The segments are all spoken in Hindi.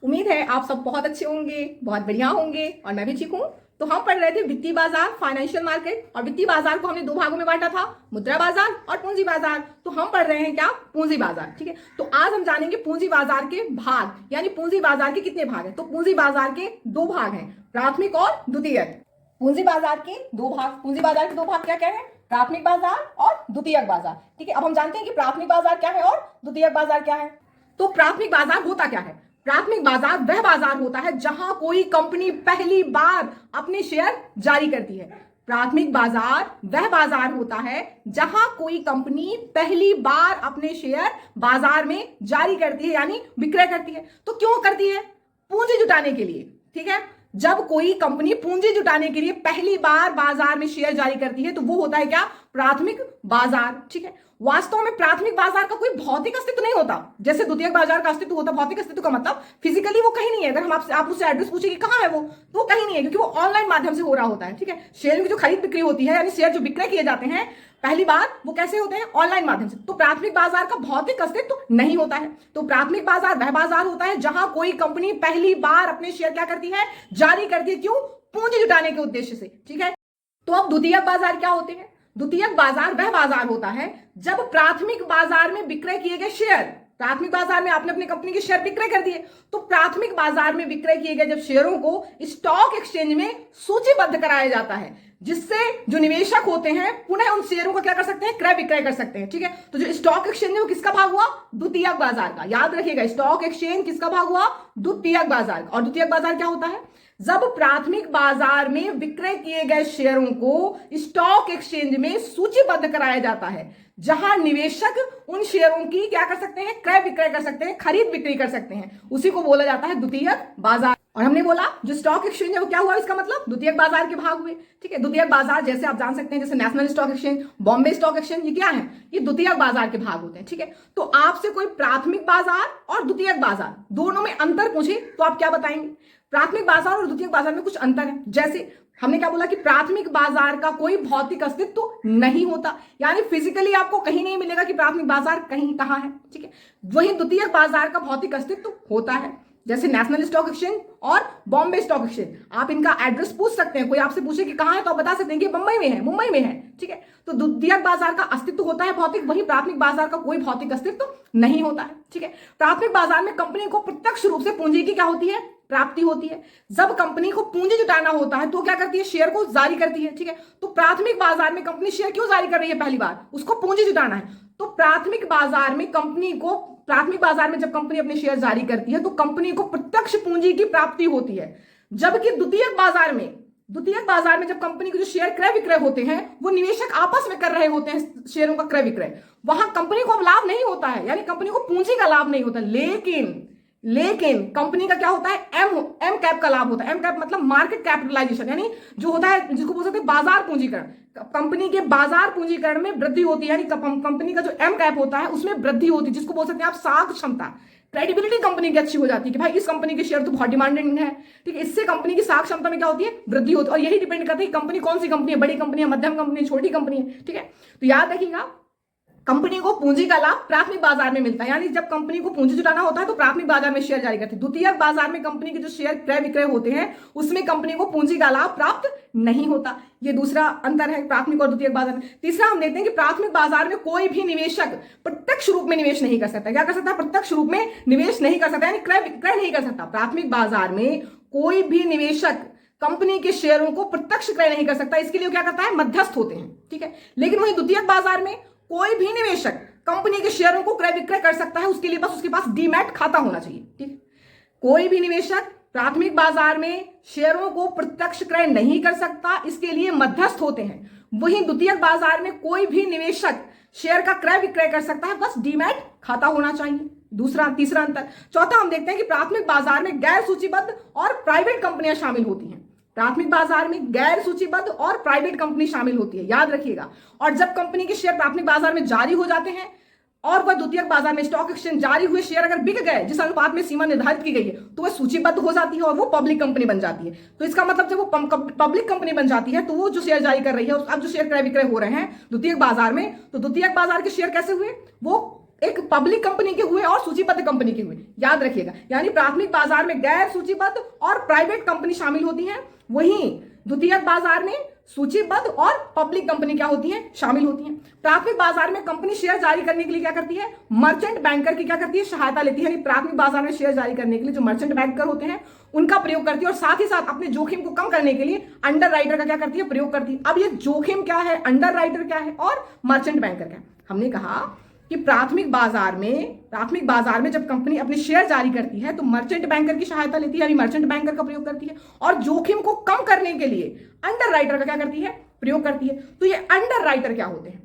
उम्मीद है आप सब बहुत अच्छे होंगे, बहुत बढ़िया होंगे और मैं भी ठीक हूँ। तो हम पढ़ रहे थे वित्तीय बाजार, फाइनेंशियल मार्केट। और वित्तीय बाजार को हमने दो भागों में बांटा था, मुद्रा बाजार और पूंजी बाजार। तो हम पढ़ रहे हैं क्या? पूंजी बाजार। ठीक है, तो आज हम जानेंगे पूंजी बाजार के भाग, यानी पूंजी बाजार के कितने भाग हैं। तो पूंजी बाजार के दो भाग हैं, प्राथमिक और द्वितीयक। पूंजी बाजार के दो भाग, पूंजी बाजार के दो भाग क्या क्या है? प्राथमिक बाजार और द्वितीयक बाजार। ठीक है, अब हम जानते हैं कि प्राथमिक बाजार क्या है और द्वितीयक बाजार क्या है। तो प्राथमिक बाजार होता क्या है? प्राथमिक बाजार वह बाजार होता है जहां कोई कंपनी पहली बार अपने शेयर जारी करती है। प्राथमिक बाजार वह बाजार होता है जहां कोई कंपनी पहली बार अपने शेयर बाजार में जारी करती है, यानी विक्रय करती है। तो क्यों करती है? पूंजी जुटाने के लिए। ठीक है, जब कोई कंपनी पूंजी जुटाने के लिए पहली बार बाजार में शेयर जारी करती है तो वो होता है क्या? प्राथमिक बाजार। ठीक है, वास्तव में प्राथमिक बाजार का कोई भौतिक अस्तित्व नहीं होता, जैसे द्वितीयक बाजार का अस्तित्व होता। भौतिक अस्तित्व का मतलब फिजिकली वो कहीं नहीं है। अगर हम आप उससे एड्रेस पूछे कि कहां है वो, तो वो कहीं नहीं है, क्योंकि वो ऑनलाइन माध्यम से हो रहा होता है। ठीक है, शेयर की जो खरीद बिक्री होती है, यानी शेयर जो विक्रय किए जाते हैं पहली बार, वो कैसे होते हैं? ऑनलाइन माध्यम से। तो प्राथमिक बाजार का भौतिक अस्तित्व नहीं होता है। तो प्राथमिक बाजार वह बाजार होता है जहां कोई कंपनी पहली बार अपने शेयर क्या करती है? जारी करती है। क्यों? पूंजी जुटाने के उद्देश्य से। ठीक है, तो अब द्वितीयक बाजार क्या होते हैं? द्वितीयक बाजार वह बाजार होता है जब प्राथमिक बाजार में विक्रय किए गए शेयर, प्राथमिक बाजार में आपने अपनी कंपनी के शेयर विक्रय कर दिए, तो प्राथमिक बाजार में विक्रय किए गए जब शेयरों को स्टॉक एक्सचेंज में सूचीबद्ध कराया जाता है, जिससे जो निवेशक होते हैं पुनः उन शेयरों का क्या कर सकते हैं? क्रय विक्रय कर सकते हैं। ठीक है, तो जो स्टॉक एक्सचेंज है वो किसका भाग हुआ? द्वितीयक बाजार का। याद रखिएगा, स्टॉक एक्सचेंज किसका भाग हुआ? द्वितीयक बाजार। और द्वितीयक बाजार क्या होता है? जब प्राथमिक बाजार में विक्रय किए गए शेयरों को स्टॉक एक्सचेंज में सूचीबद्ध कराया जाता है, जहां निवेशक उन शेयरों की क्या कर सकते हैं? क्रय विक्रय कर सकते हैं, खरीद बिक्री कर सकते हैं। उसी को बोला जाता है द्वितीयक बाजार। और हमने बोला जो स्टॉक एक्सचेंज है वो क्या हुआ? इसका मतलब द्वितीयक बाजार के भाग हुए। ठीक है, द्वितीयक बाजार जैसे आप जान सकते हैं, जैसे national stock exchange, Bombay stock exchange, ये क्या है? ये द्वितीयक बाजार के भाग होते हैं। ठीक है, तो आपसे कोई प्राथमिक बाजार और द्वितीयक बाजार दोनों में अंतर पूछे तो आप क्या बताएंगे? प्राथमिक बाजार और द्वितीयक बाजार में कुछ अंतर है। जैसे हमने क्या बोला कि प्राथमिक बाजार का कोई भौतिक अस्तित्व नहीं होता, यानी फिजिकली आपको कहीं नहीं मिलेगा कि प्राथमिक बाजार कहीं कहां है। ठीक है, वहीं द्वितीयक बाजार का भौतिक अस्तित्व होता है, जैसे नेशनल स्टॉक एक्सचेंज और बॉम्बे स्टॉक एक्सचेंज। आप इनका एड्रेस पूछ सकते हैं, कोई आपसे पूछे कि कहां है तो आप बता सकते हैं कि बंबई में है, मुंबई में है। ठीक है, तो द्वितीयक बाजार का अस्तित्व होता है भौतिक, वहीं प्राथमिक बाजार का कोई भौतिक अस्तित्व नहीं होता है। ठीक है, प्राथमिक बाजार में कंपनी को प्रत्यक्ष रूप से पूंजी की क्या होती है? प्राप्ति होती है। जब कंपनी को पूंजी जुटाना होता है तो क्या करती है? शेयर को जारी करती है। ठीक है, तो प्राथमिक बाजार में कंपनी शेयर क्यों जारी कर रही है? पहली बार उसको पूंजी जुटाना है। तो प्राथमिक बाजार में कंपनी को, प्राथमिक बाजार में जब कंपनी अपने शेयर जारी करती है तो कंपनी को प्रत्यक्ष पूंजी की प्राप्ति होती है। जबकि द्वितीयक बाजार में जब कंपनी के जो शेयर क्रय विक्रय होते हैं वो निवेशक आपस में कर रहे होते हैं शेयरों का क्रय विक्रय, वहां कंपनी को अब लाभ नहीं होता है, यानी कंपनी को पूंजी का लाभ नहीं होता। लेकिन कंपनी का क्या होता है? एम कैप का लाभ होता है। एम कैप मतलब मार्केट कैपिटलाइजेशन, यानी जो होता है जिसको बोल सकते हैं बाजार पूंजीकरण। कंपनी के बाजार पूंजीकरण में वृद्धि होती है, यानी कंपनी का जो एम कैप होता है उसमें वृद्धि होती है, जिसको बोल सकते हैं आप साख क्षमता। क्रेडिबिलिटी कंपनी की अच्छी हो जाती है कि भाई इस कंपनी के शेयर तो बहुत डिमांडिंग है। ठीक है, इससे कंपनी की साख क्षमता में क्या होती है? वृद्धि होती है। और यही डिपेंड करता है कि कंपनी कौन सी कंपनी है, बड़ी कंपनी है, मध्यम कंपनी है, छोटी कंपनी है। ठीक है, तो याद रखिएगा, कंपनी को पूंजी का लाभ प्राथमिक बाजार में मिलता है, यानी जब कंपनी को पूंजी जुटाना होता है तो प्राथमिक बाजार में शेयर जारी करती है। द्वितीयक बाजार में कंपनी के जो शेयर क्रय विक्रय होते हैं उसमें कंपनी को पूंजी का लाभ प्राप्त नहीं होता। ये दूसरा अंतर है प्राथमिक और द्वितीयक बाजार में। तीसरा हम देखते हैं कि प्राथमिक बाजार में कोई भी निवेशक प्रत्यक्ष रूप में निवेश नहीं कर सकता। क्या कर सकता है? प्रत्यक्ष रूप में निवेश नहीं कर सकता, यानी क्रय विक्रय नहीं कर सकता। प्राथमिक बाजार में कोई भी निवेशक कंपनी के शेयरों को प्रत्यक्ष क्रय नहीं कर सकता, इसके लिए क्या करता है? मध्यस्थ होते हैं। ठीक है, लेकिन वहीं द्वितीयक बाजार में कोई भी निवेशक कंपनी के शेयरों को क्रय विक्रय कर सकता है, उसके लिए बस उसके पास डीमैट खाता होना चाहिए। ठीक है, कोई भी निवेशक प्राथमिक बाजार में शेयरों को प्रत्यक्ष क्रय नहीं कर सकता, इसके लिए मध्यस्थ होते हैं। वहीं द्वितीयक बाजार में कोई भी निवेशक शेयर का क्रय विक्रय कर सकता है, बस डीमैट खाता होना चाहिए। तीसरा अंतर। चौथा हम देखते हैं कि प्राथमिक बाजार में गैर सूचीबद्ध और प्राइवेट कंपनियां शामिल होती हैं। प्राथमिक बाजार में गैर सूचीबद्ध और प्राइवेट कंपनी शामिल होती है, याद रखिएगा। और जब कंपनी के शेयर प्राथमिक बाजार में जारी हो जाते हैं और वह द्वितीयक बाजार में स्टॉक एक्सचेंज जारी हुए शेयर अगर बिक गए, जिस अनुपात में सीमा निर्धारित की गई है, तो वह सूचीबद्ध हो जाती है और वो पब्लिक कंपनी बन जाती है। तो इसका मतलब जब वो पब्लिक कंपनी बन जाती है तो वो जो शेयर जारी कर रही है, अब जो शेयर क्रय विक्रय हो रहे हैं द्वितीयक बाजार में, तो द्वितीयक बाजार के शेयर कैसे हुए? वो एक पब्लिक कंपनी के हुए और सूचीबद्ध कंपनी के हुए, याद रखिएगा। यानी प्राथमिक बाजार में गैर सूचीबद्ध और प्राइवेट कंपनी शामिल होती हैं, वहीं द्वितीयक बाजार में सूचीबद्ध और पब्लिक कंपनी क्या होती है, शामिल होती हैं। प्राथमिक बाजार में कंपनी शेयर जारी करने के लिए क्या करती है, मर्चेंट बैंकर की क्या करती है, सहायता लेती है। यानी प्राथमिक बाजार में शेयर जारी करने के लिए जो मर्चेंट बैंकर होते हैं उनका प्रयोग करती है, और साथ ही साथ अपने जोखिम को कम करने के लिए अंडर राइटर का क्या करती है, प्रयोग करती है। अब ये जोखिम क्या है, अंडर राइटर क्या है और मर्चेंट बैंकर क्या है। हमने कहा कि प्राथमिक बाजार में जब कंपनी अपने शेयर जारी करती है तो मर्चेंट बैंकर की सहायता लेती है, यानी मर्चेंट बैंकर का प्रयोग करती है, और जोखिम को कम करने के लिए अंडर राइटर का क्या करती है, प्रयोग करती है। तो ये अंडर राइटर क्या होते हैं,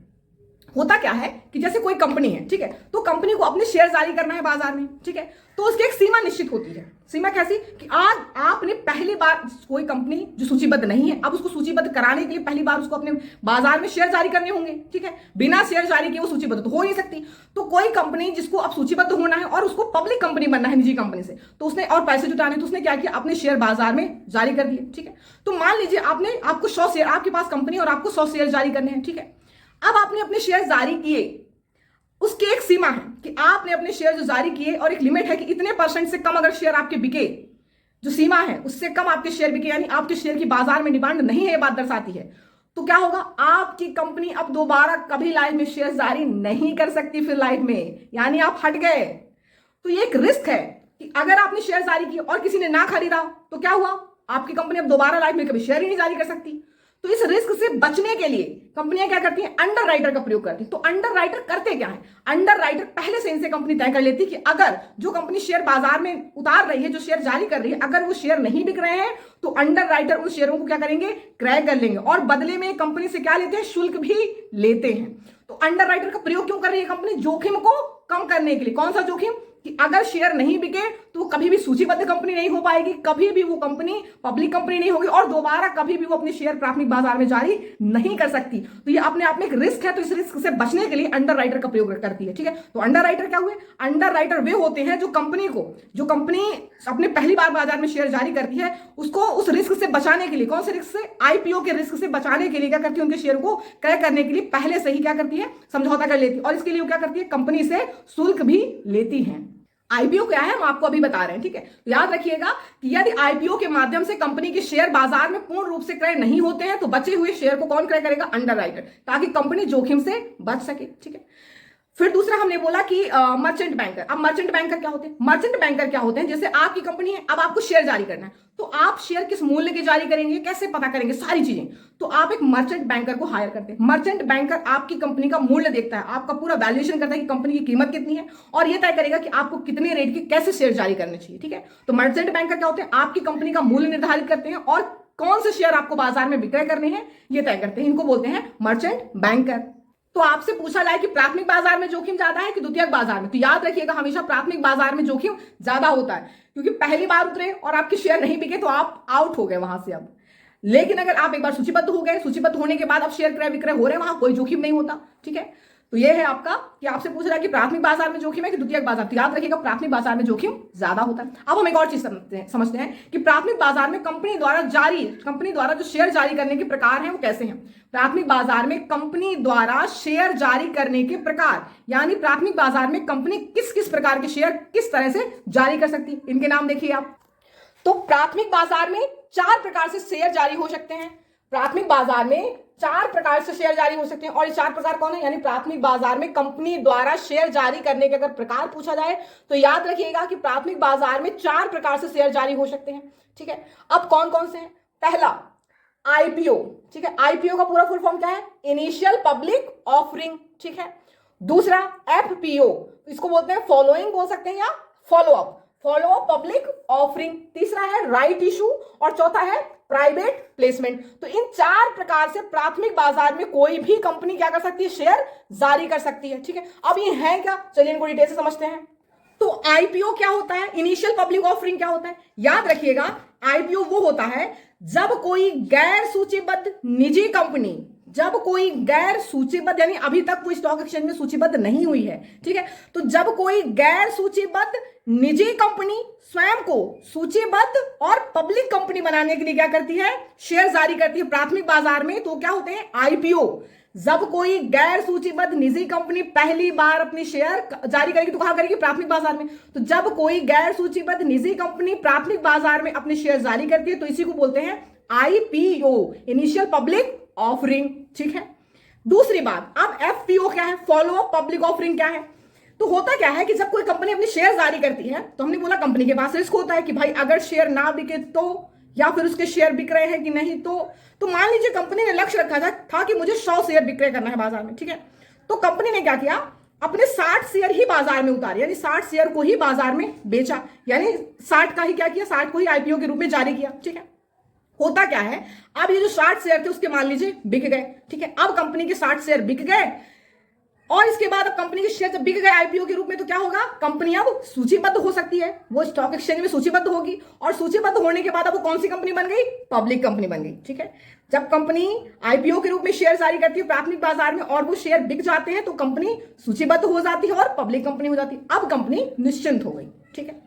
होता क्या है कि जैसे कोई कंपनी है, ठीक है, तो कंपनी को अपने शेयर जारी करना है बाजार में, ठीक है, तो उसकी एक सीमा निश्चित होती है। सीमा कैसी कि आज आपने पहली बार कोई कंपनी जो सूचीबद्ध नहीं है, अब उसको सूचीबद्ध कराने के लिए पहली बार उसको अपने बाजार में शेयर जारी करने होंगे, ठीक है, बिना शेयर जारी किए वो सूचीबद्ध तो हो नहीं सकती। तो कोई कंपनी जिसको अब सूचीबद्ध होना है और उसको पब्लिक कंपनी बनना है निजी कंपनी से, तो उसने और पैसे जुटाने, तो उसने क्या किया, अपने शेयर बाजार में जारी कर दिए, ठीक है। तो मान लीजिए आपको 100 शेयर, आपके पास कंपनी और आपको 100 शेयर जारी करने हैं, ठीक है। अब आपने अपने शेयर जारी किए, उसकी एक सीमा है कि आपने अपने शेयर जो जारी किए और एक लिमिट है कि इतने % से कम अगर शेयर आपके बिके, जो सीमा है उससे कम आपके शेयर बिके, यानी आपके शेयर की बाजार में डिमांड नहीं है, ये बात दर्शाती है, तो क्या होगा, आपकी कंपनी अब दोबारा कभी लाइफ में शेयर जारी नहीं कर सकती फिर लाइफ में, यानी आप हट गए। तो ये एक रिस्क है कि अगर आपने शेयर जारी किए और किसी ने ना खरीदा तो क्या हुआ, आपकी कंपनी अब दोबारा लाइफ में कभी शेयर ही नहीं जारी कर सकती। तो इस रिस्क से बचने के लिए कंपनियां क्या करती हैं, अंडर राइटर का प्रयोग करती हैं। तो अंडर राइटर करते क्या है, अंडर राइटर पहले से इनसे कंपनी तय कर लेती है कि अगर जो कंपनी शेयर बाजार में उतार रही है, जो शेयर जारी कर रही है, अगर वो शेयर नहीं बिक रहे हैं तो अंडर राइटर उन शेयरों को क्या करेंगे, क्रय कर लेंगे, और बदले में कंपनी से क्या लेते हैं, शुल्क भी लेते हैं। तो अंडर राइटर का प्रयोग क्यों कर रही है कंपनी, जोखिम को कम करने के लिए। कौन सा जोखिम, कि अगर शेयर नहीं बिके तो कभी भी सूचीबद्ध कंपनी नहीं हो पाएगी, कभी भी वो कंपनी पब्लिक कंपनी नहीं होगी, और दोबारा कभी भी वो अपने शेयर प्राथमिक बाजार में जारी नहीं कर सकती। तो ये अपने आप में एक रिस्क है, तो इस रिस्क से बचने के लिए अंडर राइटर का प्रयोग करती है, ठीक है। तो अंडर राइटर क्या हुए, अंडर राइटर वे होते हैं जो कंपनी अपने पहली बार बाजार में शेयर जारी करती है, उसको उस रिस्क से बचाने के लिए, कौन से रिस्क से, आईपीओ के रिस्क से बचाने के लिए क्या करती है, उनके शेयर को क्रय करने के लिए पहले से ही क्या करती है, समझौता कर लेती है, और इसके लिए क्या करती है, कंपनी से शुल्क भी लेती है। आईपीओ क्या है हम आपको अभी बता रहे हैं, ठीक है। तो याद रखिएगा कि यदि आईपीओ के माध्यम से कंपनी के शेयर बाजार में पूर्ण रूप से क्रय नहीं होते हैं तो बचे हुए शेयर को कौन क्रय करेगा, अंडर राइटर, ताकि कंपनी जोखिम से बच सके, ठीक है। फिर दूसरा हमने बोला कि मर्चेंट बैंकर। अब मर्चेंट बैंकर क्या होते हैं, मर्चेंट बैंकर क्या होते हैं, जैसे आपकी कंपनी है, अब आपको शेयर जारी करना है, तो आप शेयर किस मूल्य के जारी करेंगे, कैसे पता करेंगे, सारी चीजें, तो आप एक मर्चेंट बैंकर को हायर करते हैं। मर्चेंट बैंकर आपकी कंपनी का मूल्य देखता है, आपका पूरा वैल्यूएशन करता है कि कंपनी की कीमत कितनी है, और यह तय करेगा कि आपको कितने रेट के कैसे शेयर जारी करने चाहिए, ठीक है। तो मर्चेंट बैंकर क्या होते हैं, आपकी कंपनी का मूल्य निर्धारित करते हैं और कौन से शेयर आपको बाजार में विक्रय करने हैं ये तय करते हैं, इनको बोलते हैं मर्चेंट बैंकर। तो आपसे पूछा जाए कि प्राथमिक बाजार में जोखिम ज्यादा है कि द्वितीयक बाजार में, तो याद रखिएगा हमेशा प्राथमिक बाजार में जोखिम ज्यादा होता है, क्योंकि पहली बार उतरे और आपके शेयर नहीं बिके तो आप आउट हो गए वहां से। अब लेकिन अगर आप एक बार सूचीबद्ध हो गए, सूचीबद्ध होने के बाद अब शेयर क्रय विक्रय हो रहे हैं, वहां कोई जोखिम नहीं होता, ठीक है। तो ये है आपका कि आपसे पूछ रहा है कि प्राथमिक बाजार में जोखिम है कि द्वितीयक बाजार, तो याद रखिएगा प्राथमिक बाजार में जोखिम ज्यादा होता है। अब हम एक और चीज समझते हैं कि प्राथमिक बाजार में कंपनी द्वारा जो शेयर जारी करने के प्रकार हैं वो कैसे हैं। प्राथमिक बाजार में कंपनी द्वारा शेयर जारी करने के प्रकार, यानी प्राथमिक बाजार में कंपनी किस किस प्रकार के शेयर किस तरह से जारी कर सकती है, इनके नाम देखिए आप। तो प्राथमिक बाजार में 4 प्रकार से शेयर जारी हो सकते हैं। प्राथमिक बाजार में 4 प्रकार से शेयर जारी हो सकते हैं, और ये 4 प्रकार कौन है, यानी प्राथमिक बाजार में कंपनी द्वारा शेयर जारी करने के अगर प्रकार पूछा जाए तो याद रखिएगा कि प्राथमिक बाजार में 4 प्रकार से शेयर जारी हो सकते हैं, ठीक है। अब कौन कौन से हैं, पहला आईपीओ, ठीक है। आईपीओ का पूरा फुल फॉर्म क्या है, इनिशियल पब्लिक ऑफरिंग, ठीक है। दूसरा एफपीओ, इसको बोलते हैं फॉलोइंग बोल सकते हैं या फॉलो अप पब्लिक ऑफरिंग। तीसरा है राइट इशू, और चौथा है प्राइवेट प्लेसमेंट। तो इन 4 प्रकार से प्राथमिक बाजार में कोई भी कंपनी क्या कर सकती है, शेयर जारी कर सकती है, ठीक है। अब ये है क्या, चलिए इनको डिटेल से समझते हैं। तो आईपीओ क्या होता है, इनिशियल पब्लिक ऑफरिंग क्या होता है, याद रखिएगा आईपीओ वो होता है जब कोई गैर सूचीबद्ध निजी कंपनी, जब कोई गैर सूचीबद्ध, यानी अभी तक वो स्टॉक एक्सचेंज में सूचीबद्ध नहीं हुई है, ठीक है, तो जब कोई गैर सूचीबद्ध निजी कंपनी स्वयं को सूचीबद्ध और पब्लिक कंपनी बनाने के लिए क्या करती है, शेयर जारी करती है प्राथमिक बाजार में, तो क्या होते हैं आईपीओ। जब कोई गैर सूचीबद्ध निजी कंपनी पहली बार अपनी शेयर जारी करेगी तो कहां करेगी? प्राथमिक बाजार में। तो जब कोई गैर सूचीबद्ध निजी कंपनी प्राथमिक बाजार में अपने शेयर जारी करती है तो इसी को बोलते हैं आईपीओ, इनिशियल पब्लिक ऑफरिंग। ठीक है। दूसरी बात, अब एफपीओ क्या है? फॉलो अप पब्लिक ऑफरिंग क्या है? तो होता क्या है कि जब कोई कंपनी अपनी शेयर जारी करती है तो हमने बोला कंपनी के पास रिस्क होता है कि भाई अगर शेयर ना बिके तो, या फिर उसके शेयर बिक रहे हैं कि नहीं तो मान लीजिए कंपनी ने लक्ष्य रखा था कि मुझे 100 शेयर विक्रय करना है बाजार में। ठीक है। तो कंपनी ने क्या किया? अपने 60 शेयर ही बाजार में उतारे, यानी 60 शेयर को ही बाजार में बेचा, यानी 60 का ही क्या किया? 60 को ही आईपीओ के रूप में जारी किया। ठीक है। होता क्या है, अब ये जो 60 शेयर थे उसके मान लीजिए बिक गए। ठीक है। अब कंपनी के 60 शेयर बिक गए और इसके बाद अब कंपनी के शेयर जब बिक गए आईपीओ के रूप में तो क्या होगा? कंपनी अब सूचीबद्ध हो सकती है, वो स्टॉक एक्सचेंज में सूचीबद्ध होगी और सूचीबद्ध होने के बाद अब वो कौन सी कंपनी बन गई? पब्लिक कंपनी बन गई। ठीक है। जब कंपनी आईपीओ के रूप में शेयर जारी करती है प्राथमिक बाजार में और वो शेयर बिक जाते हैं तो कंपनी सूचीबद्ध हो जाती है और पब्लिक कंपनी हो जाती है। अब कंपनी निश्चिंत हो गई। ठीक है।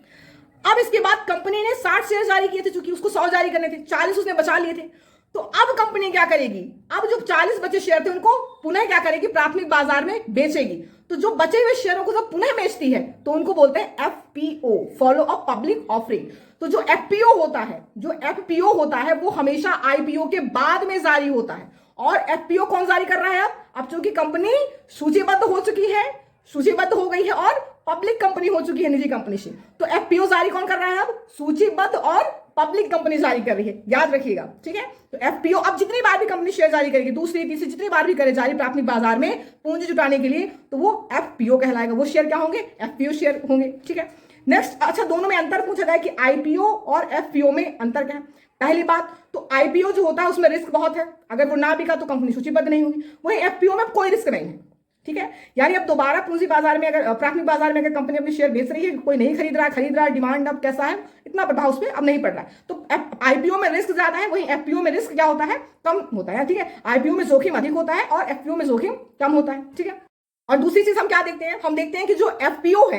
अब इसके बाद कंपनी ने 60 शेयर जारी किए थे, चूंकि उसको 100 जारी करने थे, 40 उसने बचा लिए थे। तो अब कंपनी क्या करेगी? अब जो 40 बचे शेयर थे उनको पुनः क्या करेगी? प्राथमिक बाजार में बेचेगी। तो जो बचे हुए शेयरों को जब पुनः बेचती है तो उनको बोलते हैं FPO, follow up public offering. तो जो एफपीओ होता है वो हमेशा आईपीओ के बाद में जारी होता है। और एफपीओ कौन जारी कर रहा है? अब चूंकि कंपनी सूचीबद्ध हो चुकी है, सूचीबद्ध हो गई है और पब्लिक कंपनी हो चुकी है निजी कंपनी से, तो एफपीओ जारी कौन कर रहा है? अब सूचीबद्ध और पब्लिक कंपनी जारी कर रही है, याद रखिएगा। ठीक है। तो एफपीओ अब जितनी बार भी कंपनी शेयर जारी करेगी, दूसरी तीसरी जितनी बार भी करे जारी प्राथमिक बाजार में पूंजी जुटाने के लिए, तो वो एफपीओ कहलाएगा। वो शेयर क्या होंगे? एफपीओ शेयर होंगे। ठीक है। नेक्स्ट, अच्छा दोनों में अंतर पूछा जाए कि आईपीओ और एफपीओ में अंतर क्या है? पहली बात तो आईपीओ जो होता है उसमें रिस्क बहुत है, अगर वो ना बिका तो कंपनी सूचीबद्ध नहीं होगी। वहीं एफपीओ में कोई रिस्क नहीं है। ठीक है। यानी अब दोबारा पूंजी बाजार में अगर प्राथमिक बाजार में अगर कंपनी अपने शेयर बेच रही है, कोई नहीं खरीद रहा है, डिमांड अब कैसा है, इतना प्रभाव उस पर अब नहीं पड़ रहा है। तो आईपीओ में रिस्क ज्यादा है, वहीं एफपीओ में रिस्क क्या होता है? कम होता है। ठीक है। आईपीओ में जोखिम अधिक होता है और एफपीओ में जोखिम कम होता है। ठीक है। और दूसरी चीज हम क्या देखते हैं? हम देखते हैं कि जो एफपीओ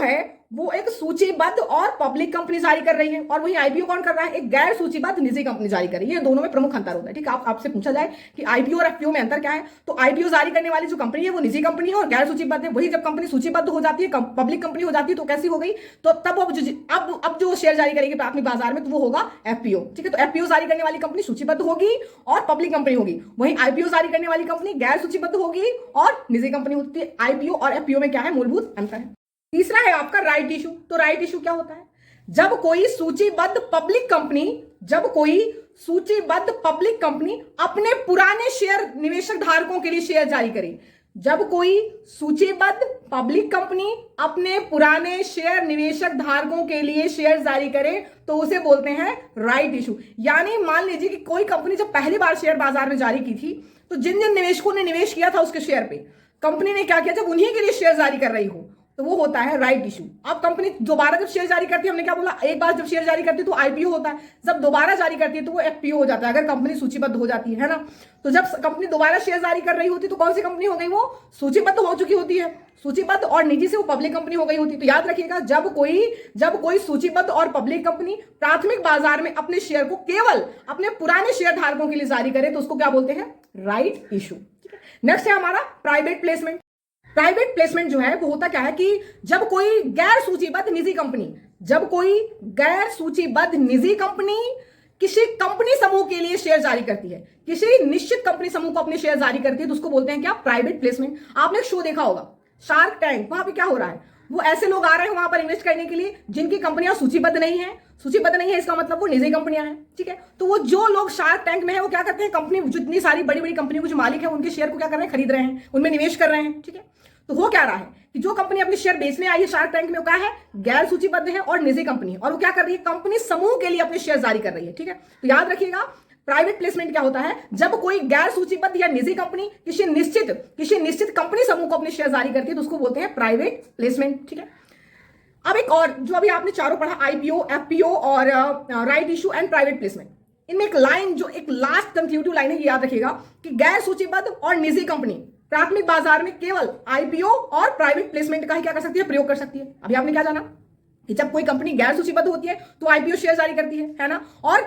है वो एक सूचीबद्ध और पब्लिक कंपनी जारी कर रही है और वही आईपीओ कौन कर रहा है? एक गैर सूचीबद्ध निजी कंपनी जारी कर रही है। ये दोनों में प्रमुख अंतर होता है। ठीक है। आपसे पूछा जाए कि आईपीओ और एफपीओ में अंतर क्या है, तो आईपीओ जारी करने वाली जो कंपनी है वो निजी कंपनी है और गैर सूचीबद्ध है। वही जब कंपनी सूचीबद्ध हो जाती है, पब्लिक कंपनी हो जाती है, तो कैसी हो गई? तो तब अब जो शेयर जारी करेगी प्राथमिक बाजार में तो वो होगा एफपीओ। ठीक है। तो एफपीओ जारी करने वाली कंपनी सूचीबद्ध होगी और पब्लिक कंपनी होगी, वहीं आईपीओ जारी करने वाली कंपनी गैर सूचीबद्ध होगी और निजी कंपनी होती है। आईपीओ और एफपीओ में क्या है? मूलभूत अंतर है। तीसरा है आपका राइट इशू। तो राइट इशू क्या होता है? जब कोई सूचीबद्ध पब्लिक कंपनी अपने पुराने शेयर निवेशक धारकों के लिए शेयर जारी करे, जब कोई सूचीबद्ध पब्लिक कंपनी अपने पुराने शेयर निवेशक धारकों के लिए शेयर जारी करे तो उसे बोलते हैं राइट इशू। यानी मान लीजिए कि कोई कंपनी जब पहली बार शेयर बाजार में जारी की थी तो जिन जिन निवेशकों ने निवेश किया था उसके शेयर पे कंपनी ने क्या किया, जब उन्हीं के लिए शेयर जारी कर रही हो तो वो होता है राइट इशू। अब कंपनी दोबारा जब शेयर जारी करती है, हमने क्या बोला, एक बार जब शेयर जारी करती है तो आईपीओ होता है, जब दोबारा जारी करती है तो वो एफपीओ हो जाता है, अगर कंपनी सूचीबद्ध हो जाती है ना। तो जब कंपनी दोबारा शेयर जारी कर रही होती तो कौन सी कंपनी हो गई? वो सूचीबद्ध हो चुकी होती है, सूचीबद्ध और निजी से वो पब्लिक कंपनी हो गई होती है। तो याद रखिएगा, जब कोई सूचीबद्ध और पब्लिक कंपनी प्राथमिक बाजार में अपने शेयर को केवल अपने पुराने शेयर धारकों के लिए जारी करे तो उसको क्या बोलते हैं? Right issue. नेक्स्ट है हमारा प्राइवेट प्लेसमेंट। प्राइवेट प्लेसमेंट जो है वो होता क्या है कि जब कोई गैर सूचीबद्ध निजी कंपनी किसी कंपनी समूह के लिए शेयर जारी करती है, किसी निश्चित कंपनी समूह को अपने शेयर जारी करती है तो उसको बोलते हैं क्या? Private placement. आपने एक शो देखा होगा शार्क टैंक, वहां पे क्या हो रहा है? वो ऐसे लोग आ रहे हैं वहां पर इन्वेस्ट करने के लिए जिनकी कंपनियां सूचीबद्ध नहीं है। सूचीबद्ध नहीं है इसका मतलब वो निजी कंपनियां हैं। ठीक है। तो वो जो लोग शार्क टैंक में है वो क्या करते हैं? कंपनी जितनी सारी बड़ी बड़ी कंपनियों के जो मालिक है उनके शेयर को क्या कर रहे हैं? खरीद रहे हैं, उनमें निवेश कर रहे हैं। ठीक है। तो हो क्या रहा है कि जो कंपनी अपने शेयर बेचने आई है शार्क टैंक में, वो क्या है? गैर सूचीबद्ध है और निजी कंपनी है, और वो क्या कर रही है? कंपनी समूह के लिए अपने शेयर जारी कर रही है। ठीक है। तो याद रखिएगा, प्राइवेट प्लेसमेंट क्या होता है? जब कोई गैर सूचीबद्ध या निजी कंपनी किसी निश्चित कंपनी समूह को अपने शेयर जारी करती है तो उसको बोलते हैं प्राइवेट प्लेसमेंट। ठीक है। अब एक और जो अभी आपने चारों पढ़ा, आईपीओ, एफपीओ और right issue and private placement, इनमें एक लाइन जो एक लास्ट कंक्लूसिव लाइन है, याद रखिएगा कि गैर सूचीबद्ध और निजी कंपनी प्राथमिक बाजार में केवल आईपीओ और प्राइवेट प्लेसमेंट का ही क्या कर सकती है? प्रयोग कर सकती है। अभी आपने क्या जाना कि जब कोई कंपनी गैर सूचीबद्ध होती है तो आईपीओ शेयर जारी करती है ना, और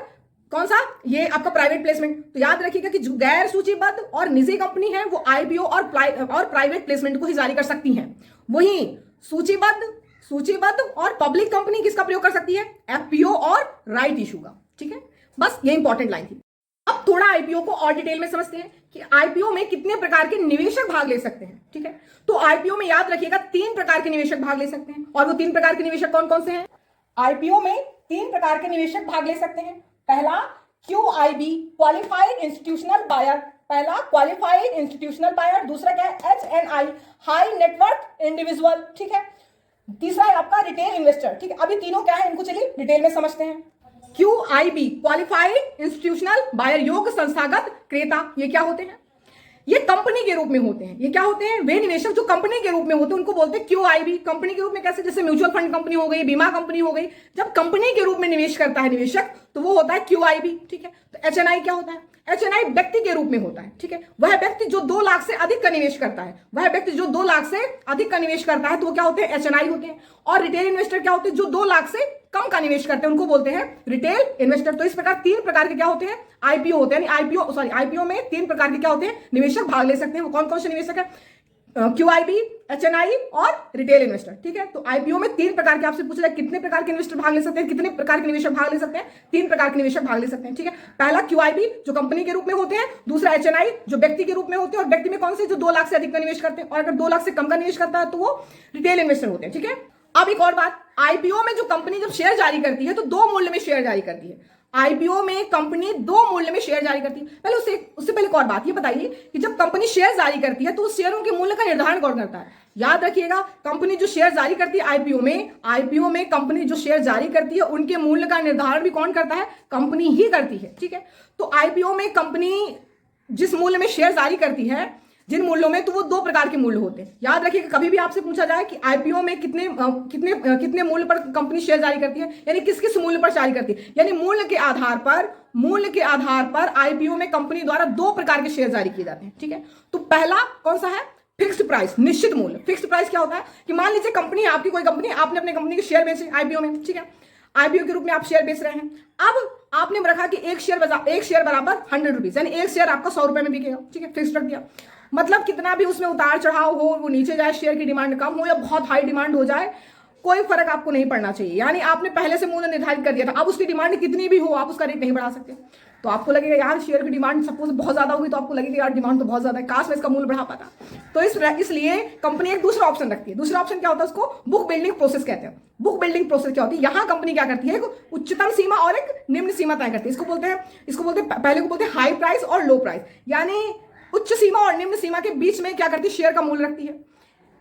कौन सा, ये आपका प्राइवेट प्लेसमेंट। तो याद रखिएगा कि जो गैर सूचीबद्ध और निजी कंपनी है वो आईपीओ और प्राइवेट प्लेसमेंट को ही जारी कर सकती हैं। वहीं सूचीबद्ध और पब्लिक कंपनी किसका प्रयोग कर सकती है, एफपीओ और राइट इशू का। ठीक है, बस ये इंपॉर्टेंट लाइन थी। अब थोड़ा आईपीओ को और डिटेल में समझते हैं कि आईपीओ में कितने प्रकार के निवेशक भाग ले सकते हैं। ठीक है, तो आईपीओ में याद रखिएगा 3 प्रकार के निवेशक भाग ले सकते हैं। और वो 3 प्रकार के निवेशक कौन कौन से हैं? आईपीओ में 3 प्रकार के निवेशक भाग ले सकते हैं। पहला QIB, क्वालिफाइड इंस्टीट्यूशनल बायर। पहला क्वालिफाइड इंस्टीट्यूशनल बायर। दूसरा क्या है, HNI, हाई नेटवर्थ इंडिविजुअल। ठीक है, तीसरा है आपका रिटेल इन्वेस्टर। ठीक है, अभी तीनों क्या है इनको चलिए डिटेल में समझते हैं। QIB, क्वालिफाइड इंस्टीट्यूशनल बायर, योग्य संस्थागत क्रेता। ये क्या होते हैं? ये कंपनी के रूप में होते हैं। ये क्या होते हैं? वे निवेशक जो कंपनी के रूप में होते हैं उनको बोलते हैं QIB। कंपनी के रूप में कैसे? जैसे म्यूचुअल फंड कंपनी हो गई, बीमा कंपनी हो गई। जब कंपनी के रूप में निवेश करता है निवेशक तो वो होता है QIB। ठीक है, तो HNI क्या होता है? HNI व्यक्ति के रूप में होता है। ठीक है, वह व्यक्ति जो 2 लाख से अधिक का निवेश करता है, वह व्यक्ति जो 2 लाख से अधिक का निवेश करता है तो वो क्या होते हैं? HNI होते हैं। और रिटेल इन्वेस्टर क्या होते हैं? जो 2 लाख से कम का निवेश करते हैं उनको बोलते हैं रिटेल इन्वेस्टर। तो इस प्रकार 3 प्रकार के क्या होते हैं? आईपीओ होते हैं। आईपीओ में 3 प्रकार के क्या होते हैं? निवेशक भाग ले सकते हैं। वो कौन कौन से निवेशक है? QIB, HNI और रिटेल इन्वेस्टर। ठीक है, तो आईपीओ में 3 प्रकार के आपसे पूछा जाए कितने प्रकार के इन्वेस्टर भाग ले सकते हैं, कितने प्रकार के निवेशक भाग ले सकते हैं? 3 प्रकार के निवेशक भाग ले सकते हैं। ठीक है, पहला QIB जो कंपनी के रूप में होते हैं, दूसरा HNI जो व्यक्ति के रूप में होते हैं, और व्यक्ति में कौन से? जो 2 लाख से अधिक का निवेश करते हैं, और अगर 2 लाख से कम का निवेश करता है तो वो रिटेल इन्वेस्टर होते हैं। ठीक है, अब एक और बात, आईपीओ में जो कंपनी जब शेयर जारी करती है तो 2 मूल्य में शेयर जारी करती है। आईपीओ में कंपनी 2 मूल्य में शेयर जारी करती है। पहले उससे पहले एक और बात ये बताइए कि जब कंपनी शेयर जारी करती है तो उस शेयरों के मूल्य का निर्धारण कौन करता है? याद रखिएगा, कंपनी जो शेयर जारी करती है आईपीओ में कंपनी जो शेयर जारी करती है उनके मूल्य का निर्धारण भी कौन करता है? कंपनी ही करती है। ठीक है, तो आईपीओ में कंपनी जिस मूल्य में शेयर जारी करती है, जिन मूल्यों में, तो वो 2 प्रकार के मूल्य होते हैं। याद रखिएगा, कभी भी आपसे पूछा जाए कि आईपीओ में कितने मूल्य पर कंपनी शेयर जारी करती है, यानी किस किस मूल्य पर जारी करती है, यानी मूल्य के आधार पर आईपीओ में कंपनी द्वारा 2 प्रकार के शेयर जारी किए जाते हैं। ठीक है, तो पहला कौन सा है? फिक्स्ड प्राइस, निश्चित मूल्य। फिक्स्ड प्राइस क्या होता है कि मान लीजिए कंपनी है आपकी, कोई कंपनी, आपने अपनी कंपनी के शेयर बेचे आईपीओ में। ठीक है, आईपीओ के रूप में आप शेयर बेच रहे हैं। अब आपने रखा कि एक शेयर बराबर 100 रुपीज, यानी एक शेयर आपका 100 रुपए में बिकेगा। ठीक है, फिक्स रख दिया। मतलब कितना भी उसमें उतार चढ़ाव हो, वो नीचे जाए, शेयर की डिमांड कम हो या बहुत हाई डिमांड हो जाए, कोई फर्क आपको नहीं पड़ना चाहिए। यानी आपने पहले से मूल्य निर्धारित कर दिया था, अब उसकी डिमांड कितनी भी हो आप उसका रेट नहीं बढ़ा सकते। तो आपको लगेगा यार शेयर की डिमांड सपोज बहुत ज्यादा होगी, तो आपको लगेगा यार डिमांड तो बहुत ज्यादा है, काश मैं इसका मूल्य बढ़ा पाता। तो इसलिए कंपनी एक दूसरा ऑप्शन रखती है। दूसरा ऑप्शन क्या होता है? उसको बुक बिल्डिंग प्रोसेस कहते हैं। बुक बिल्डिंग प्रोसेस क्या होती है? यहां कंपनी क्या करती है? एक उच्चतम सीमा और एक निम्न सीमा तय करती है। इसको बोलते हैं पहले को बोलते हैं हाई प्राइस और लो प्राइस, यानी उच्च सीमा और निम्न सीमा के बीच में क्या करती है? शेयर का मूल्य रखती है।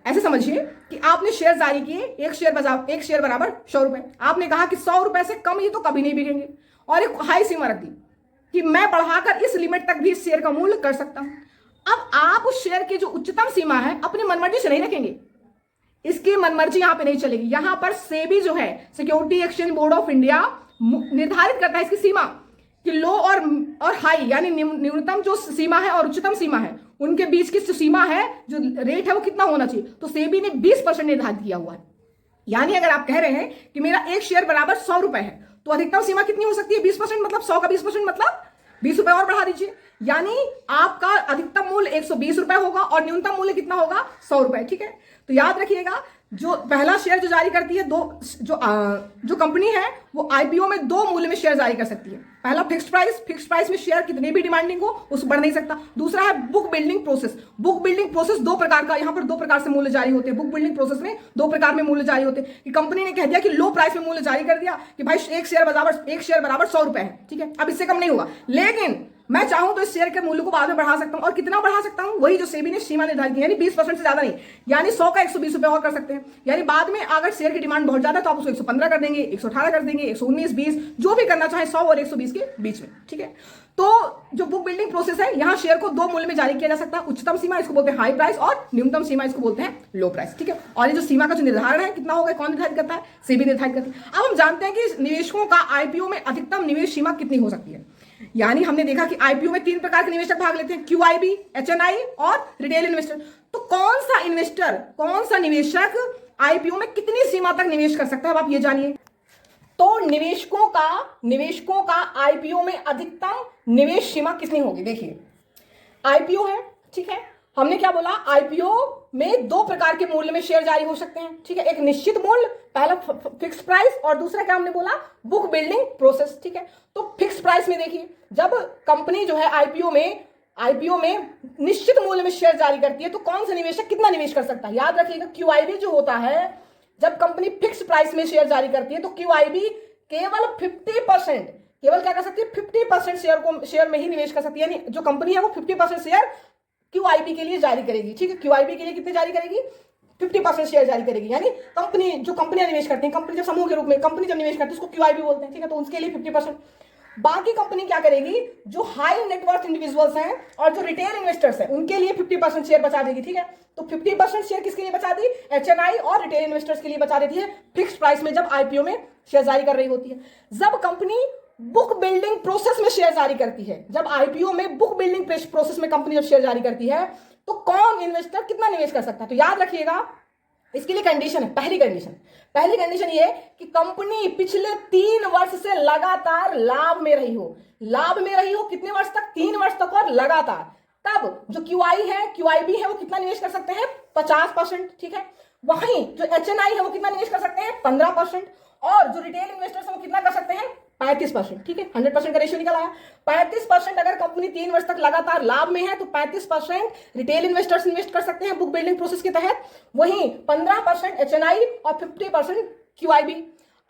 ऐसे समझिए कि आपने शेयर जारी किए, एक शेयर बराबर 100 रुपए। आपने कहा कि 100 रुपए से कम ये तो कभी नहीं बिकेंगे, और एक हाई सीमा रख दी कि मैं बढ़ाकर इस लिमिट तक भी इस शेयर का मूल्य कर सकता हूं। अब आप उस शेयर की जो उच्चतम सीमा है अपनी मनमर्जी से नहीं रखेंगे, इसकी मनमर्जी यहां पे नहीं चलेगी। यहां पर सेबी जो है, security exchange board of India, निर्धारित करता है इसकी सीमा कि लो और हाई, यानी न्यूनतम जो सीमा है और उच्चतम सीमा है उनके बीच की जो सीमा है, जो रेट है वो कितना होना चाहिए। तो सेबी ने 20% निर्धारित किया हुआ है। यानी अगर आप कह रहे हैं कि मेरा एक शेयर बराबर 100 रुपए है, तो अधिकतम सीमा कितनी हो सकती है? 20%, मतलब 100 का 20% मतलब 20 रुपए और बढ़ा दीजिए, यानी आपका अधिकतम मूल्य 120 रुपए होगा और न्यूनतम मूल्य कितना होगा? 100 रुपए। ठीक है, तो याद रखिएगा, जो पहला शेयर जो जारी करती है, जो कंपनी है वो आईपीओ में 2 मूल्य में शेयर जारी कर सकती है। पहला फिक्स्ड प्राइस में शेयर कितने भी डिमांडिंग हो उस बढ़ नहीं सकता। दूसरा है बुक बिल्डिंग प्रोसेस 2 प्रकार का, यहां पर 2 प्रकार से मूल्य जारी होते हैं। बुक बिल्डिंग प्रोसेस में 2 प्रकार में मूल्य जारी होते हैं कि कंपनी ने कह दिया कि लो प्राइस में मूल्य जारी कर दिया कि भाई एक शेयर बराबर 100 रुपए है। ठीक है, अब इससे कम नहीं होगा, लेकिन मैं चाहूं तो इस शेयर के मूल्य को बाद में बढ़ा सकता हूं। और कितना बढ़ा सकता हूं? वही जो सेबी ने सीमा निर्धारित की, यानी 20% से ज्यादा नहीं, यानी 100 का 120 रुपए और कर सकते हैं। यानी बाद में अगर शेयर की डिमांड बहुत ज्यादा है तो आप उसको 115 कर देंगे, 118 कर देंगे, 119, 20, जो भी करना चाहे, 100 और 120 के बीच में। ठीक है, तो जो बुक बिल्डिंग प्रोसेस है, यहां शेयर को 2 मूल्य में जारी किया जा सकता है। उच्चतम सीमा इसको बोलते हैं हाई प्राइस और न्यूनतम सीमा इसको बोलते हैं लो प्राइस। ठीक है, और ये जो सीमा का जो निर्धारण है कितना होगा, कौन निर्धारित करता है? सेबी निर्धारित करती है। अब हम जानते हैं कि निवेशकों का आईपीओ में अधिकतम निवेश सीमा कितनी हो सकती है। यानी हमने देखा कि आईपीओ में 3 प्रकार के निवेशक भाग लेते हैं, QIB, HNI और रिटेल इन्वेस्टर। तो कौन सा निवेशक आईपीओ में कितनी सीमा तक निवेश कर सकता है, अब आप ये जानिए। तो निवेशकों का आईपीओ में अधिकतम निवेश सीमा कितनी होगी? देखिए आईपीओ है, ठीक है, हमने क्या बोला, आईपीओ में दो प्रकार के मूल्य में शेयर जारी हो सकते हैं, ठीक है, एक निश्चित मूल्य, पहला फिक्स प्राइस, और दूसरा क्या हमने बोला, बुक बिल्डिंग प्रोसेस, ठीक है। तो फिक्स प्राइस में देखिए, जब कंपनी जो है आईपीओ में निश्चित मूल्य में शेयर जारी करती है तो कौन सा निवेशक कितना निवेश कर सकता है? याद रखिएगा क्यूआईबी जो होता है, जब कंपनी फिक्स प्राइस में शेयर जारी करती है तो क्यूआईबी केवल 50%, केवल क्या कर सकती है, 50% शेयर में ही निवेश कर सकती है, यानी जो कंपनी है वो 50% शेयर क्यूआईबी के लिए जारी करेगी, ठीक है। क्यूआईबी के लिए कितने जारी करेगी? 50% शेयर जारी करेगी, यानी कंपनियां निवेश करती हैं, कंपनी जब समूह के रूप में कंपनी जब निवेश करती है उसको क्यूआईबी बोलते हैं, ठीक है, तो उसके लिए 50%। बाकी कंपनी क्या करेगी, जो हाई नेटवर्थ इंडिविजुअल्स हैं और जो रिटेल इन्वेस्टर्स हैं उनके लिए 50% शेयर बचा देगी, ठीक है। तो 50% शेयर किसके लिए बचा दी? एचएनआई और रिटेल इन्वेस्टर्स के लिए बचा देती है फिक्स प्राइस में जब आईपीओ में शेयर जारी कर रही होती है। जब कंपनी बुक बिल्डिंग प्रोसेस में शेयर जारी करती है, जब आईपीओ में बुक बिल्डिंग प्रोसेस में कंपनी जब शेयर जारी करती है तो कौन इन्वेस्टर कितना निवेश कर सकता है? तो याद रखिएगा इसके लिए कंडीशन है, पहली कंडीशन ये कि कंपनी पिछले 3 वर्ष से लगातार लाभ में रही हो, कितने वर्ष तक? 3 वर्ष तक और लगातार। तब जो क्यूआईबी है वो कितना निवेश कर सकते हैं? 50%, ठीक है। वहीं जो एचएनआई है वो कितना निवेश कर सकते हैं? 15%, और जो रिटेल इन्वेस्टर्स है वो कितना कर सकते हैं? 35%, ठीक है। 100% का रेशियो निकल आया। 35% अगर कंपनी 3 वर्ष तक लगातार लाभ में है तो 35% रिटेल इन्वेस्टर्स इन्वेस्ट कर सकते हैं बुक बिल्डिंग प्रोसेस के तहत, वहीं 15% एचएनआई और 50% क्यूआईबी।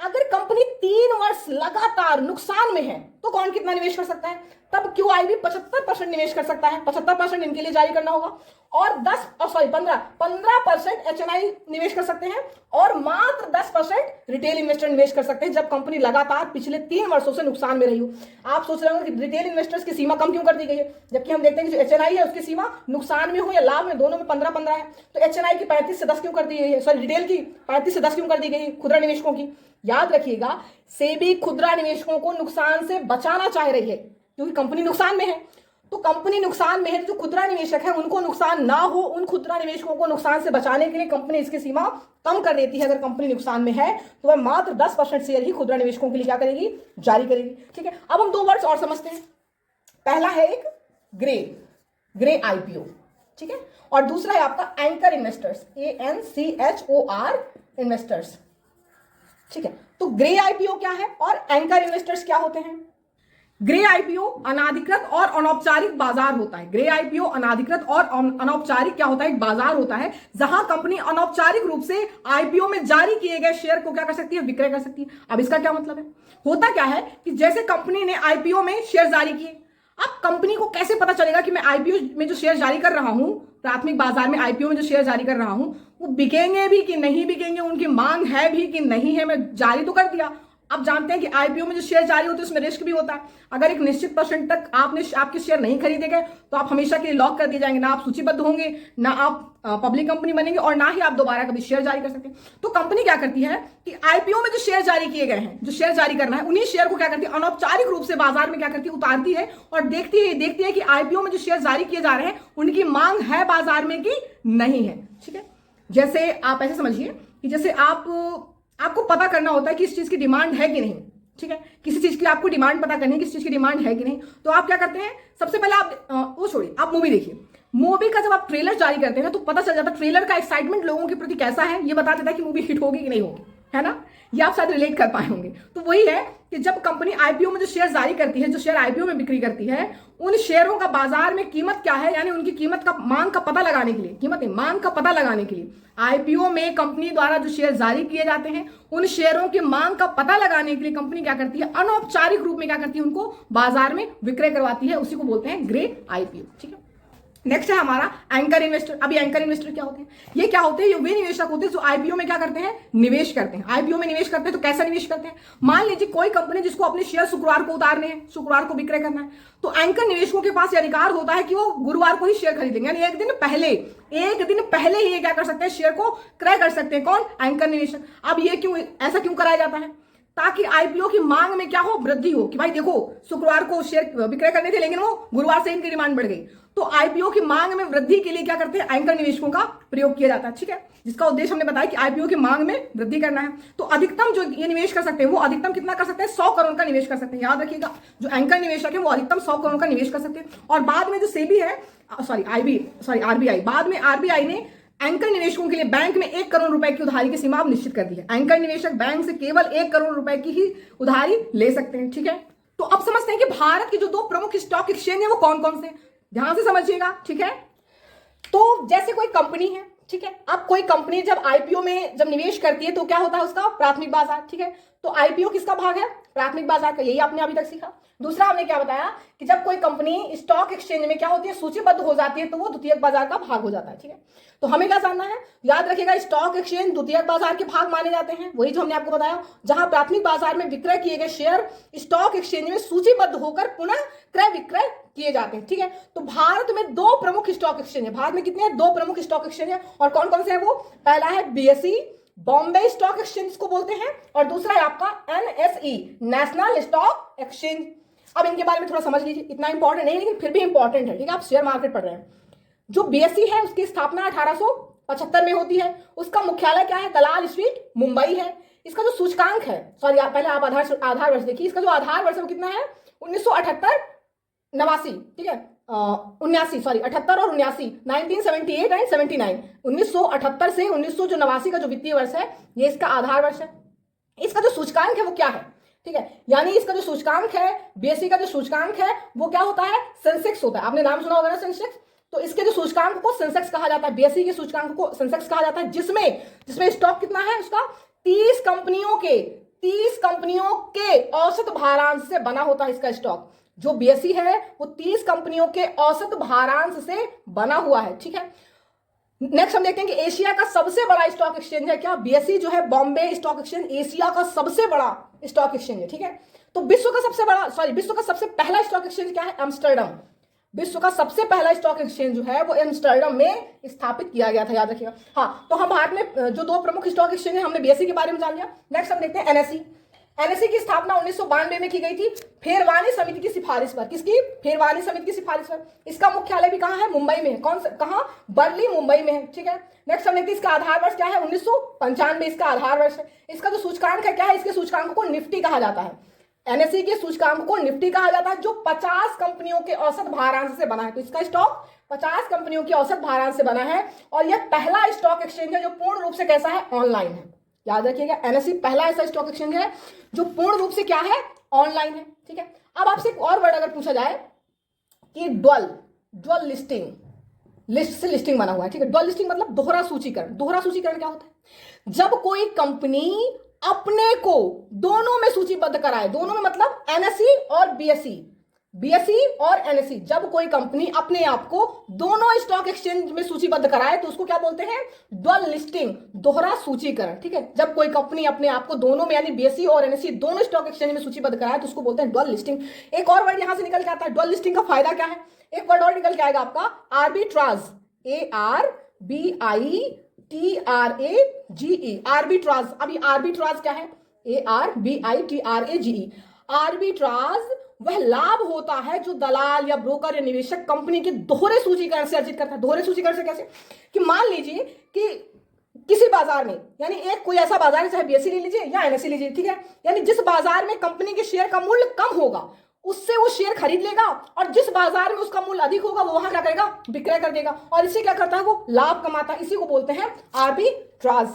अगर कंपनी 3 वर्ष लगातार नुकसान में है तो कौन कितना निवेश कर सकता है? तब क्यूआईबी 75% निवेश कर सकता है, 75% इनके लिए जारी करना होगा, और 15% एचएनआई निवेश कर सकते हैं, और मात्र 10% रिटेल इन्वेस्टर निवेश कर सकते हैं जब कंपनी लगातार पिछले 3 वर्षों से नुकसान में रही हो। आप सोच रहे होंगे कि रिटेल इन्वेस्टर्स की सीमा कम क्यों कर दी गई है, जबकि हम देखते हैं कि जो एचएनआई है उसकी सीमा नुकसान में हो या लाभ में, दोनों में 15-15 है। तो एचएनआई की 35 से 10 क्यों कर दी गई है, सॉरी रिटेल की 35 से 10 क्यों कर दी गई है खुदरा निवेशकों की? याद रखिएगा सेबी खुदरा निवेशकों को नुकसान से बचाना चाह रही है क्योंकि कंपनी नुकसान में है। तो कंपनी नुकसान में है, जो खुदरा निवेशक है उनको नुकसान ना हो, उन खुदरा निवेशकों को नुकसान से बचाने के लिए कंपनी इसकी सीमा कम कर देती है। अगर कंपनी नुकसान में है तो वह मात्र 10% शेयर ही खुदरा निवेशकों के लिए क्या करेगी? जारी करेगी, ठीक है। अब हम 2 वर्ड्स और समझते हैं। पहला है एक ग्रे आईपीओ, ठीक है, और दूसरा है आपका एंकर इन्वेस्टर्स, ANCHOR इन्वेस्टर्स, ठीक है। तो ग्रे आईपीओ क्या है और एंकर इन्वेस्टर्स क्या होते हैं? ग्रे आईपीओ अनाधिकृत और अनौपचारिक बाजार होता है। ग्रे आईपीओ अनाधिकृत और अनौपचारिक क्या होता है? एक बाजार होता है जहां कंपनी अनौपचारिक रूप से आईपीओ में जारी किए गए शेयर को क्या कर सकती है? विक्रय कर सकती है। अब इसका क्या मतलब है? होता क्या है कि जैसे कंपनी ने आईपीओ में शेयर जारी किए, अब कंपनी को कैसे पता चलेगा कि मैं आईपीओ में जो शेयर जारी कर रहा हूं, प्राथमिक बाजार में आईपीओ में जो शेयर जारी कर रहा हूं, वो बिकेंगे भी कि नहीं बिकेंगे, उनकी मांग है भी कि नहीं है। मैं जारी तो कर दिया। अब जानते हैं कि आईपीओ में जो शेयर जारी होते हैं उसमें रिस्क भी होता है। अगर एक निश्चित % तक आपके शेयर नहीं खरीदे गए तो आप हमेशा के लिए लॉक कर दिए जाएंगे, ना आप सूचीबद्ध होंगे, ना आप पब्लिक कंपनी बनेंगे, और ना ही आप दोबारा कभी शेयर जारी कर सकते हैं। तो कंपनी क्या करती है कि आईपीओ में जो शेयर जारी किए गए हैं, जो शेयर जारी करना है, उन्हीं शेयर को क्या करती है? अनौपचारिक रूप से बाजार में क्या करती है? उतारती है, और देखती है कि आईपीओ में जो शेयर जारी किए जा रहे हैं उनकी मांग है बाजार में कि नहीं है, ठीक है। जैसे आप ऐसे समझिए कि जैसे आपको पता करना होता है कि इस चीज की डिमांड है कि नहीं, ठीक है। किसी चीज की आपको डिमांड पता करनी है, किस चीज की डिमांड है कि नहीं, तो आप क्या करते हैं? सबसे पहले आप वो छोड़िए, आप मूवी देखिए। मूवी का जब आप ट्रेलर जारी करते हैं ना तो पता चल जाता है ट्रेलर का एक्साइटमेंट लोगों के प्रति कैसा है, ये बता देता है कि मूवी हिट होगी कि नहीं होगी, है ना। ये आप शायद रिलेट कर पाए होंगे। तो वही है कि जब कंपनी आईपीओ में जो शेयर जारी करती है, जो शेयर आईपीओ में बिक्री करती है, उन शेयरों का बाजार में कीमत क्या है, यानी उनकी कीमत का मांग का पता लगाने के लिए, कीमत नहीं मांग का पता लगाने के लिए आईपीओ में कंपनी द्वारा जो शेयर जारी किए जाते हैं उन शेयरों की मांग का पता लगाने के लिए कंपनी क्या करती है? अनौपचारिक रूप में क्या करती है? उनको बाजार में विक्रय करवाती है। उसी को बोलते हैं ग्रे आईपीओ, ठीक है। नेक्स्ट है हमारा एंकर इन्वेस्टर। अभी एंकर इन्वेस्टर क्या होते हैं? ये क्या होते हैं? ये वे निवेशक होते हैं जो आईपीओ में क्या करते हैं? निवेश करते हैं। आईपीओ में निवेश करते हैं तो कैसा निवेश करते हैं? मान लीजिए कोई कंपनी जिसको अपने शेयर शुक्रवार को उतारने हैं, शुक्रवार को विक्रय करना है, तो एंकर निवेशकों के पास ये अधिकार होता है कि वो गुरुवार को ही शेयर खरीदेंगे, यानी एक दिन पहले ही ये क्या कर सकते हैं? शेयर को क्रय कर सकते हैं। कौन? एंकर निवेशक। अब ये ऐसा क्यों कराया जाता है? ताकि आईपीओ की मांग में क्या हो? वृद्धि हो, कि भाई देखो शुक्रवार को शेयर विक्रय करने थे लेकिन वो गुरुवार से इनकी डिमांड बढ़ गई, तो आईपीओ की मांग में वृद्धि के लिए क्या करते हैं, एंकर निवेशकों का प्रयोग किया जाता है, ठीक है, जिसका उद्देश्य हमने बताया कि आईपीओ की मांग में वृद्धि करना है। तो अधिकतम जो ये निवेश कर सकते हैं वो अधिकतम कितना कर सकते हैं, 100 करोड़ का निवेश कर सकते हैं। याद रखिएगा, जो एंकर निवेशक है वो अधिकतम 100 करोड़ का निवेश कर सकते हैं। और बाद में जो सेबी है, आरबीआई, बाद में आरबीआई ने एंकर निवेशकों के लिए बैंक में 1 करोड़ रुपए की उधारी की सीमा अब निश्चित कर दी है। एंकर निवेशक बैंक से केवल 1 करोड़ रुपए की ही उधारी ले सकते हैं, ठीक है। तो अब समझते हैं कि भारत की जो 2 प्रमुख स्टॉक एक्सचेंज है वो कौन कौन से, ध्यान से समझिएगा, ठीक है। तो जैसे कोई कंपनी है, ठीक है, अब कोई कंपनी जब आईपीओ में जब निवेश करती है तो क्या होता है उसका प्राथमिक बाजार, ठीक है। तो आईपीओ किसका भाग है, प्राथमिक बाजार का, यही आपने अभी तक सीखा। दूसरा हमने क्या बताया कि जब कोई कंपनी स्टॉक एक्सचेंज में क्या होती है, सूचीबद्ध हो जाती है तो वो द्वितीयक बाजार का भाग हो जाता है, ठीक है। तो हमें क्या जानना है, याद रखिएगा, स्टॉक एक्सचेंज द्वितीयक बाजार के भाग माने जाते हैं, वही जो हमने आपको बताया, जहां प्राथमिक बाजार में विक्रय किए गए शेयर स्टॉक एक्सचेंज में सूचीबद्ध होकर पुनः क्रय विक्रय किए जाते हैं, ठीक है। तो भारत में 2 प्रमुख स्टॉक एक्सचेंज है। भारत में कितने हैं, 2 प्रमुख स्टॉक एक्सचेंज है। और कौन कौन से हैं वो, पहला है बीएसई, बॉम्बे स्टॉक एक्सचेंज को बोलते हैं, और दूसरा है आपका एनएसई, नेशनल स्टॉक एक्सचेंज। अब इनके बारे में थोड़ा समझ लीजिए, इतना इंपॉर्टेंट नहीं लेकिन फिर भी इंपॉर्टेंट है, ठीक है। आप शेयर मार्केट पढ़ रहे हैं। जो बीएसई है उसकी स्थापना 1875 में होती है। उसका मुख्यालय क्या है, दलाल स्ट्रीट, मुंबई है। इसका जो सूचकांक है, सॉरी पहले आप आधार वर्ष देखिए, इसका जो आधार वर्ष है वो कितना है, 1978 89, ठीक है, 78 और 79, 1978 एंड 79, 1978 से 1989 का जो वित्तीय वर्ष है ये इसका आधार वर्ष है। इसका जो सूचकांक है वो क्या है, ठीक है, यानी इसका जो सूचकांक है, बीएसई का जो सूचकांक है वो क्या होता है, सेंसेक्स होता है। आपने नाम सुना होगा ना, सेंसेक्स। तो इसके जो सूचकांक को सेंसेक्स कहा जाता है, बीएसई के सूचकांक को सेंसेक्स कहा जाता है, जिसमें स्टॉक कितना है उसका, 30 कंपनियों के औसत भारांश से बना होता है इसका स्टॉक। जो बीएसई है वो 30 कंपनियों के औसत भारांश से बना हुआ है, ठीक है। नेक्स्ट हम देखते हैं कि एशिया का सबसे बड़ा स्टॉक एक्सचेंज है क्या, बीएसई जो है, बॉम्बे स्टॉक एक्सचेंज एशिया का सबसे बड़ा स्टॉक एक्सचेंज है, ठीक है। तो विश्व का सबसे पहला स्टॉक एक्सचेंज क्या है, एम्स्टर्डम। विश्व का सबसे पहला स्टॉक एक्सचेंज जो है वो एम्स्टर्डम में स्थापित किया गया था, याद रखिएगा। हाँ, तो हम भारत में जो 2 प्रमुख स्टॉक एक्सचेंज है हमने बीएसई के बारे में जान लिया। नेक्स्ट हम देखते हैं एनएसई। एनएसई की स्थापना 1992 में की गई थी, फेरवानी समिति की सिफारिश पर। किसकी, फेरवानी समिति की सिफारिश पर। इसका मुख्यालय भी कहाँ है, मुंबई में है। कहाँ, बर्ली, मुंबई में है, ठीक है। नेक्स्ट हम देखते हैं इसका आधार वर्ष क्या है, 1995 इसका आधार वर्ष है। इसका जो सूचकांक है क्या है, इसके सूचकांक को निफ्टी कहा जाता है। एनएसई के सूचकांक को निफ्टी कहा जाता है, जो 50 कंपनियों के औसत भारांश से बना है। तो इसका स्टॉक 50 कंपनियों के औसत भारांश से बना है, और यह पहला स्टॉक एक्सचेंज है जो पूर्ण रूप से कैसा है, ऑनलाइन है। याद रखिएगा, एनएसई पहला ऐसा स्टॉक एक्सचेंज है जो पूर्ण रूप से क्या है, ऑनलाइन है, ठीक है। अब आपसे एक और वर्ड अगर पूछा जाए कि ड्वल लिस्टिंग, लिस्ट से लिस्टिंग बना हुआ है, ठीक है। ड्वल लिस्टिंग मतलब दोहरा सूचीकरण। दोहरा सूचीकरण क्या होता है, जब कोई कंपनी अपने को दोनों में सूचीबद्ध कराए, दोनों में मतलब एनएसई और बीएसई और एनएसई, जब कोई कंपनी अपने आप को दोनों स्टॉक एक्सचेंज में सूचीबद्ध कराए तो उसको क्या बोलते हैं, ड्वल लिस्टिंग, दोहरा सूचीकरण, ठीक है। जब कोई कंपनी अपने आप को दोनों में यानी बीएसई और एनएसई दोनों स्टॉक एक्सचेंज में सूचीबद्ध कराए तो उसको बोलते हैं ड्वल लिस्टिंग। एक और वर्ड यहां से निकल के आता है, ड्वल लिस्टिंग का फायदा क्या है, एक वर्ड और निकल के आएगा आपका, आर्बिट्राज, ARBITRAGE, आर्बिट्राज। अभी आर्बिट्राज क्या है, ARBITRAGE, आर्बिट्राज वह लाभ होता है जो दलाल या ब्रोकर या निवेशक कंपनी के दोहरे सूचीकरण से अर्जित करता है। दोहरे सूचीकरण से कैसे, कि मान लीजिए कि किसी बाजार में, यानी एक कोई ऐसा बाजार है, चाहे बीएसई ले लीजिए या एनएसई लीजिए, ठीक है, यानी जिस बाजार में कंपनी के शेयर का मूल्य कम होगा उससे वो शेयर खरीद लेगा, और जिस बाजार में उसका मूल्य अधिक होगा वो वहां क्या करेगा, विक्रय कर देगा, और इससे क्या करता है, वो लाभ कमाता है। इसी को बोलते हैं आर्बिट्राज।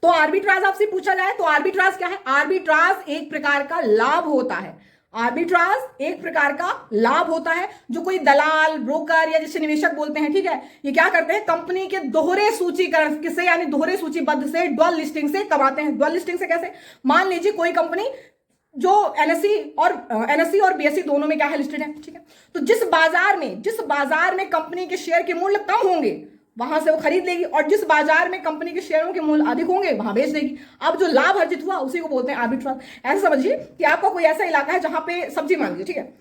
तो आर्बिट्राज आपसे पूछा जाए तो आर्बिट्राज क्या है, आर्बिट्राज एक प्रकार का लाभ होता है। आर्बिट्राज एक प्रकार का लाभ होता है जो कोई दलाल, ब्रोकर या जिसे निवेशक बोलते हैं, ठीक है, ये क्या करते हैं, कंपनी के दोहरे सूचीकरण किससे, यानी दोहरे सूचीबद्ध से, ड्वल लिस्टिंग से कमाते हैं। ड्वल लिस्टिंग से कैसे, मान लीजिए कोई कंपनी जो एनएसई और बीएसई दोनों में क्या है, लिस्टेड है, ठीक है। तो जिस बाजार में कंपनी के शेयर के मूल्य कम होंगे वहां से वो खरीद लेगी, और जिस बाजार में कंपनी के शेयरों के मूल्य अधिक होंगे वहां बेच देगी। अब जो लाभ अर्जित हुआ उसी को बोलते हैं आर्बिट्राज। ऐसे समझिए कि आपका कोई ऐसा इलाका है जहां पे सब्जी, मान लीजिए, ठीक है,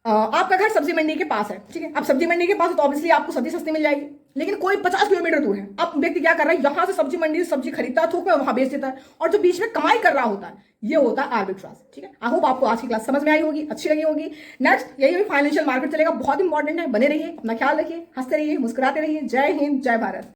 आपका घर सब्जी मंडी के पास है, ठीक है। अब सब्जी मंडी के पास है तो ऑब्वियसली आपको सब्जी सस्ती मिल जाएगी। लेकिन कोई 50 किलोमीटर दूर है। अब व्यक्ति क्या कर रहा है, यहां से सब्जी मंडी से सब्जी खरीदता है, थोक में वहां बेच देता है, और जो बीच में कमाई कर रहा होता है ये होता है आर्बिट्राज। ठीक है, आई होप आपको आज की क्लास समझ में आई होगी, अच्छी लगी होगी। नेक्स्ट यही फाइनेंशियल मार्केट चलेगा, बहुत इंपॉर्टेंट है, बने रहिए, अपना ख्याल रखिए, हंसते रहिए, मुस्कुराते रहिए। जय हिंद, जय भारत।